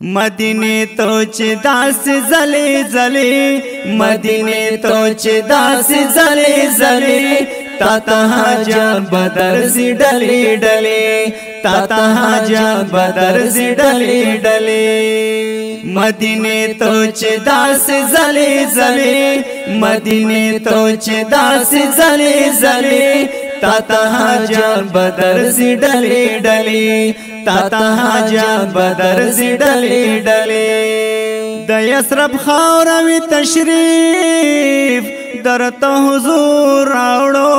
مدینه تو چې داس زلی زلی مدینه تو چې داس زلی زلی تا ته حاجان بدر زی ډلی ډلی تا ته حاجان بدر زی ډلی ډلی مدینه تو چې داس زلی زلی مدینه تو چې داس زلی زلی تا ته حاجان بدر زی ډلی ډلی تا ته حاجان بدر زی ډلی ډلی د یثرب خاور وی تشریف درته حضور راوړو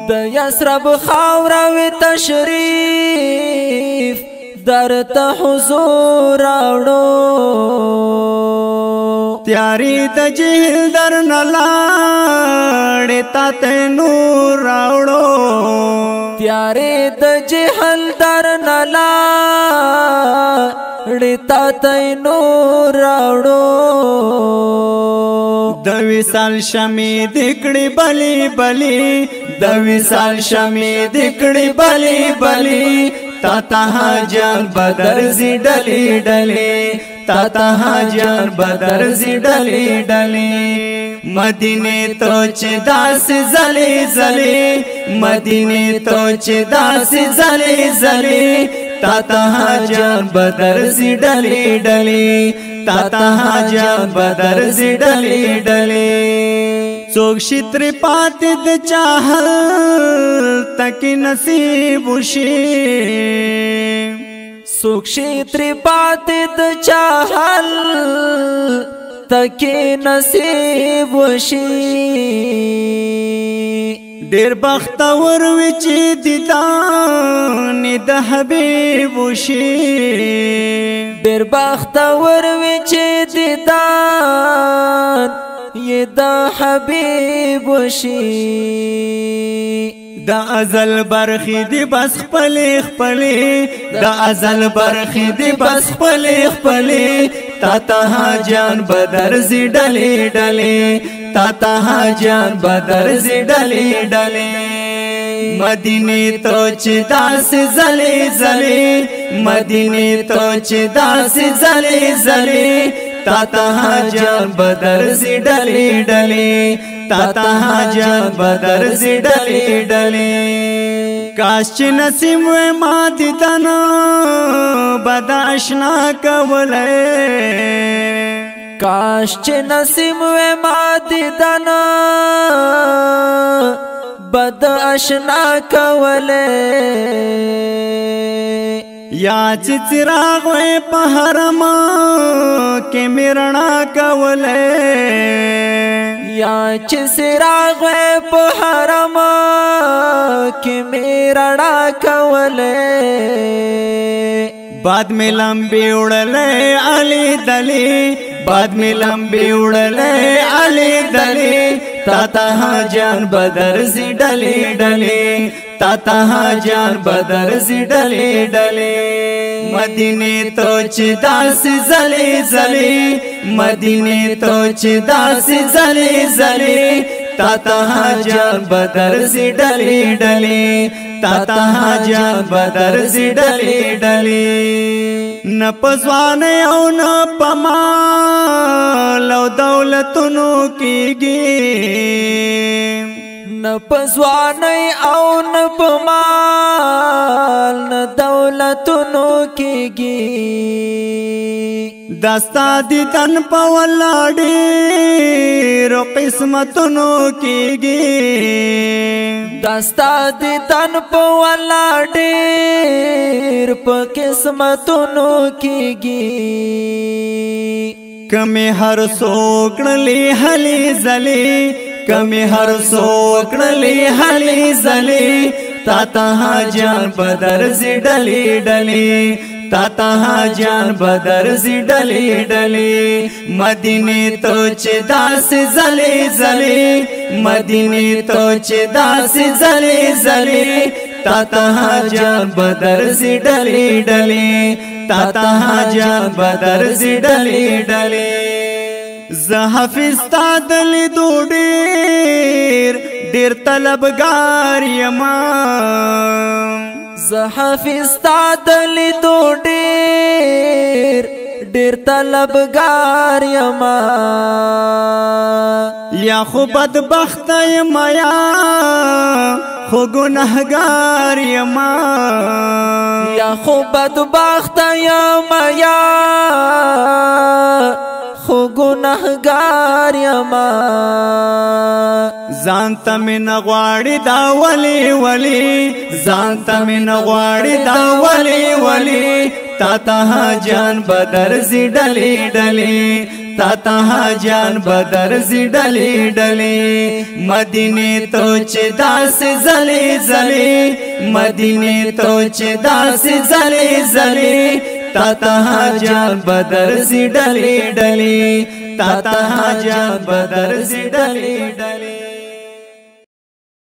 د یثرب خاور وی تشریف درته حضور راوړو تیاری د جهل در نلاړ تا ته نور راوړو تیاری د جهل در نلاړ تا ته نور راوړو د وصال شمع دکړي بلی بلی د وصال شمع دکړي بلی بلی تا ته حاجان بدر زی ډلی ډلی تا ته حاجان بدر زی ډلی ډلی مدینه تو چې داس زلی زلی مدینه تو چې داس زلی زلی تا ته حاجان بدر زی ډلی ډلی تا ته حاجان بدر زی ډلی ډلی څوک شتر پات د چاهل تک نصیب وشي څوک شتر پات د چاهل تک نصیب وشي ډیر بختور وی چې دیدان د حبیب وشي ډیر بختور وی چې دیدان یہ دا حبیب وشي دا ازل برخی دی بس خپلی خپلی دا ازل برخی دی بس خپلی خپلی تا ته حاجان بدر زی ډلی ډلی تا ته حاجان بدر زی ډلی ډلی مدینه تو چې داس زلی زلی مدینه تو چې داس زلی زلی تا ته حاجان بدر زی ډلی ډلی تا ته حاجان بدر زی ډلی ډلی کاش چې نصیب و ما دیدن بد آشنا کولای کاش چې نصیب و ما دیدن بد آشنا کولای یا چې چراغ و په حرم کې میرنا کولای یا چې سراغ په حرم کې میرنا کولای بعد میں لمبی اڑلے علی دلی بعد میں لمبی اڑلے علی دلی تا ته حاجان بدر زی ډلی ډلی تا ته حاجان بدر زی ډلی ډلی مدینه تو چې داس زلی زلی مدینه تو چې داس زلی زلی تا ته حاجان بدر زی ډلی ډلی تا ته حاجان بدر زی ډلی ډلی نه پزوان او نه پمال او دولتونو کیږي نه پزوان او نه پمال نه دولتونو کیږي دستا دی تن په ولاړې رو قسمتونو کیږي دستا دی تن په ولاړې په قسمتونو کیږي کمه هر سوکړلې هلي زلي کمه هر سوکړلې هلي زلي تا ته حاجان بدر زی ډلی ډلی تا ته حاجان بدر زی ډلی ډلی مدینه تو چې داس زلی زلی مدینه تو چې داس زلی زلی تا ته حاجان بدر زی ډلی ډلی تا ته حاجان بدر زی ډلی ډلی زه حافظ تا دل ډیر ډیر طلبګار یما زه حافظ تا دل ډیر ډیر طلبګار یما یا خو بدبخت یما یا خو گناهگار یما یا خو بدبخت یما یا خو گناهگار یما ځان ته مې نه غواړي دا ولی ولی ځان ته مې نه غواړي دا ولی ولی تا ته جان بدر زی ډلی ډلی تا ته جان بدر زی ډلی ډلی مدینه تو چې داس زلی زلی مدینه تو چې داس زلی زلی تا ته جان بدر زی ډلی ډلی تا ته جان بدر زی ډلی ډلی